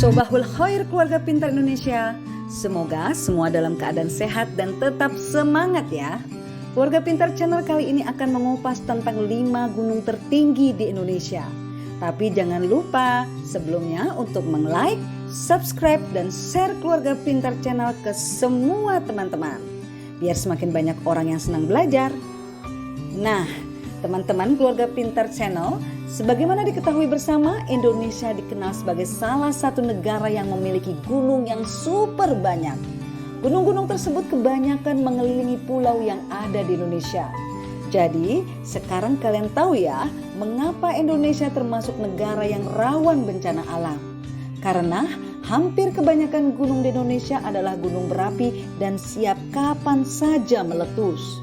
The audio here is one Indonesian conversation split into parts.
Sobahul Khair keluarga pintar Indonesia. Semoga semua dalam keadaan sehat dan tetap semangat ya. Keluarga Pintar Channel kali ini akan mengupas tentang 5 gunung tertinggi di Indonesia. Tapi jangan lupa sebelumnya untuk like, subscribe, dan share Keluarga Pintar Channel ke semua teman-teman. Biar semakin banyak orang yang senang belajar. Nah, teman-teman Keluarga Pintar Channel, sebagaimana diketahui bersama, Indonesia dikenal sebagai salah satu negara yang memiliki gunung yang super banyak. Gunung-gunung tersebut kebanyakan mengelilingi pulau yang ada di Indonesia. Jadi, sekarang kalian tahu ya, mengapa Indonesia termasuk negara yang rawan bencana alam. Karena hampir kebanyakan gunung di Indonesia adalah gunung berapi dan siap kapan saja meletus.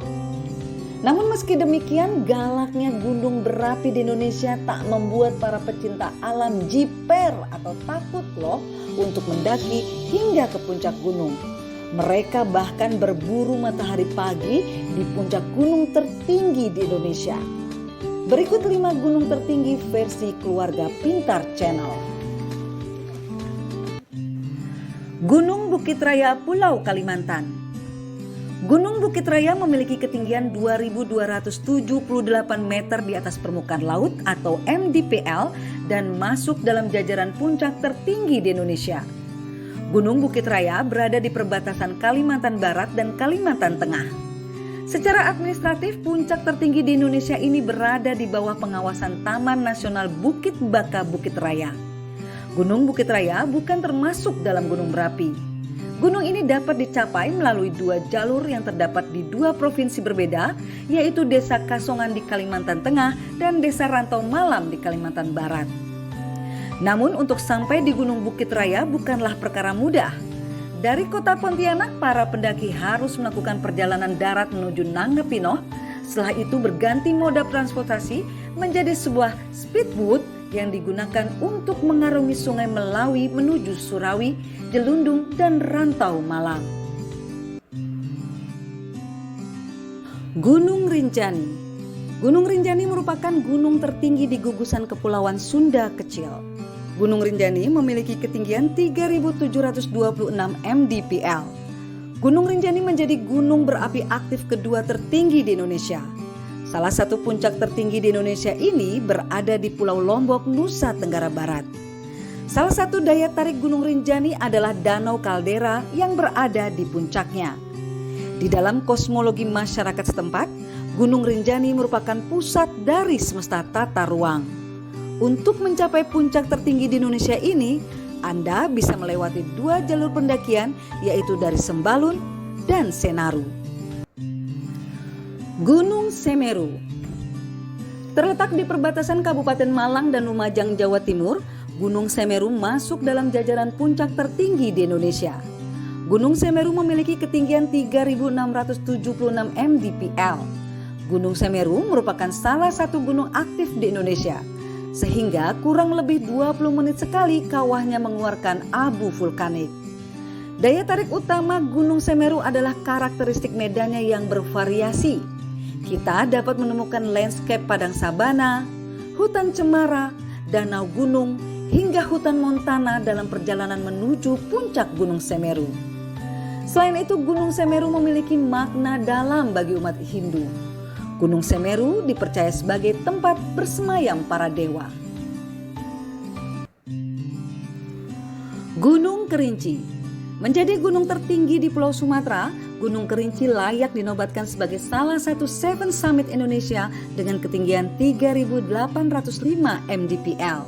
Namun meski demikian, galaknya gunung berapi di Indonesia tak membuat para pecinta alam jiper atau takut loh untuk mendaki hingga ke puncak gunung. Mereka bahkan berburu matahari pagi di puncak gunung tertinggi di Indonesia. Berikut 5 gunung tertinggi versi Keluarga Pintar Channel. Gunung Bukit Raya, Pulau Kalimantan. Gunung Bukit Raya memiliki ketinggian 2.278 meter di atas permukaan laut atau MDPL dan masuk dalam jajaran puncak tertinggi di Indonesia. Gunung Bukit Raya berada di perbatasan Kalimantan Barat dan Kalimantan Tengah. Secara administratif, puncak tertinggi di Indonesia ini berada di bawah pengawasan Taman Nasional Bukit Baka Bukit Raya. Gunung Bukit Raya bukan termasuk dalam gunung berapi. Gunung ini dapat dicapai melalui 2 jalur yang terdapat di 2 provinsi berbeda, yaitu Desa Kasongan di Kalimantan Tengah dan Desa Rantau Malam di Kalimantan Barat. Namun untuk sampai di Gunung Bukit Raya bukanlah perkara mudah. Dari kota Pontianak, para pendaki harus melakukan perjalanan darat menuju Nangepino. Setelah itu berganti moda transportasi menjadi sebuah speedboat yang digunakan untuk mengarungi sungai Melawi menuju Surawi, Jelundung, dan Rantau Malang. Gunung Rinjani. Gunung Rinjani merupakan gunung tertinggi di gugusan Kepulauan Sunda Kecil. Gunung Rinjani memiliki ketinggian 3.726 mdpl. Gunung Rinjani menjadi gunung berapi aktif kedua tertinggi di Indonesia. Salah satu puncak tertinggi di Indonesia ini berada di Pulau Lombok, Nusa Tenggara Barat. Salah satu daya tarik Gunung Rinjani adalah Danau Kaldera yang berada di puncaknya. Di dalam kosmologi masyarakat setempat, Gunung Rinjani merupakan pusat dari semesta tata ruang. Untuk mencapai puncak tertinggi di Indonesia ini, Anda bisa melewati 2 jalur pendakian, yaitu dari Sembalun dan Senaru. Gunung Semeru. Terletak di perbatasan Kabupaten Malang dan Lumajang, Jawa Timur, Gunung Semeru masuk dalam jajaran puncak tertinggi di Indonesia. Gunung Semeru memiliki ketinggian 3.676 mdpl. Gunung Semeru merupakan salah satu gunung aktif di Indonesia, sehingga kurang lebih 20 menit sekali kawahnya mengeluarkan abu vulkanik. Daya tarik utama Gunung Semeru adalah karakteristik medannya yang bervariasi. Kita dapat menemukan landscape padang sabana, hutan cemara, danau gunung, hingga hutan montana dalam perjalanan menuju puncak Gunung Semeru. Selain itu, Gunung Semeru memiliki makna dalam bagi umat Hindu. Gunung Semeru dipercaya sebagai tempat bersemayam para dewa. Gunung Kerinci. Menjadi gunung tertinggi di Pulau Sumatera, Gunung Kerinci layak dinobatkan sebagai salah satu 7 summit Indonesia dengan ketinggian 3.805 mdpl.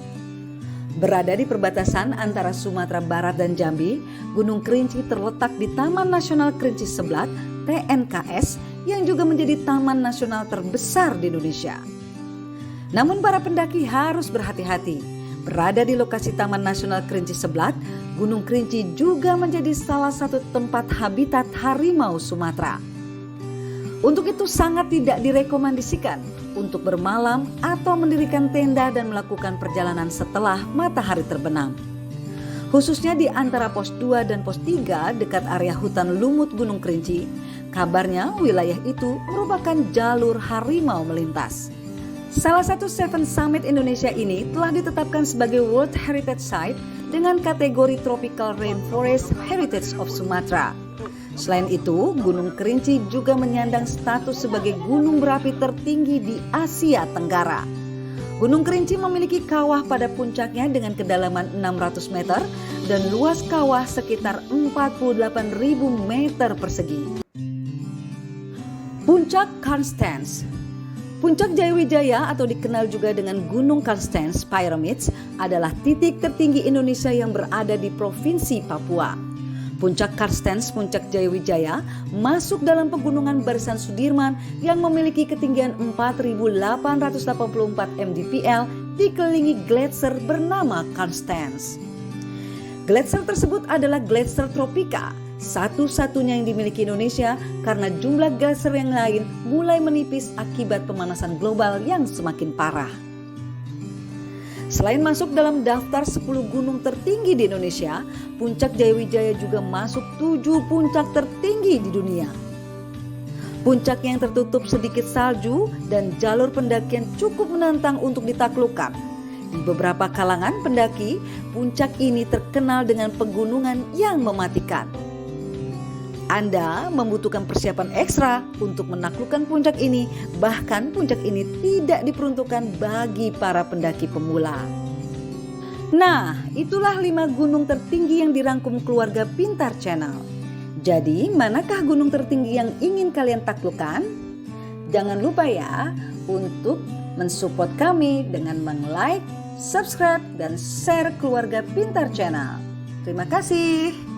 Berada di perbatasan antara Sumatera Barat dan Jambi, Gunung Kerinci terletak di Taman Nasional Kerinci Seblat (TNKS) yang juga menjadi taman nasional terbesar di Indonesia. Namun para pendaki harus berhati-hati. Berada di lokasi Taman Nasional Kerinci Seblat, Gunung Kerinci juga menjadi salah satu tempat habitat harimau Sumatera. Untuk itu sangat tidak direkomendasikan untuk bermalam atau mendirikan tenda dan melakukan perjalanan setelah matahari terbenam. Khususnya di antara pos 2 dan pos 3 dekat area hutan lumut Gunung Kerinci, kabarnya wilayah itu merupakan jalur harimau melintas. Salah satu Seven Summit Indonesia ini telah ditetapkan sebagai World Heritage Site dengan kategori Tropical Rainforest Heritage of Sumatra. Selain itu, Gunung Kerinci juga menyandang status sebagai gunung berapi tertinggi di Asia Tenggara. Gunung Kerinci memiliki kawah pada puncaknya dengan kedalaman 600 meter dan luas kawah sekitar 48.000 meter persegi. Puncak Constance. Puncak Jayawijaya atau dikenal juga dengan Gunung Constance Pyramids adalah titik tertinggi Indonesia yang berada di Provinsi Papua. Puncak Constance, Puncak Jayawijaya masuk dalam pegunungan Barisan Sudirman yang memiliki ketinggian 4.884 mdpl dikelilingi gletser bernama Constance. Gletser tersebut adalah gletser tropika, satu-satunya yang dimiliki Indonesia karena jumlah gletser yang lain mulai menipis akibat pemanasan global yang semakin parah. Selain masuk dalam daftar 10 gunung tertinggi di Indonesia, Puncak Jayawijaya juga masuk 7 puncak tertinggi di dunia. Puncak yang tertutup sedikit salju dan jalur pendakian cukup menantang untuk ditaklukkan. Di beberapa kalangan pendaki, puncak ini terkenal dengan pegunungan yang mematikan. Anda membutuhkan persiapan ekstra untuk menaklukkan puncak ini, bahkan puncak ini tidak diperuntukkan bagi para pendaki pemula. Nah, itulah 5 gunung tertinggi yang dirangkum Keluarga Pintar Channel. Jadi, manakah gunung tertinggi yang ingin kalian taklukkan? Jangan lupa ya untuk mensupport kami dengan meng-like, subscribe, dan share Keluarga Pintar Channel. Terima kasih.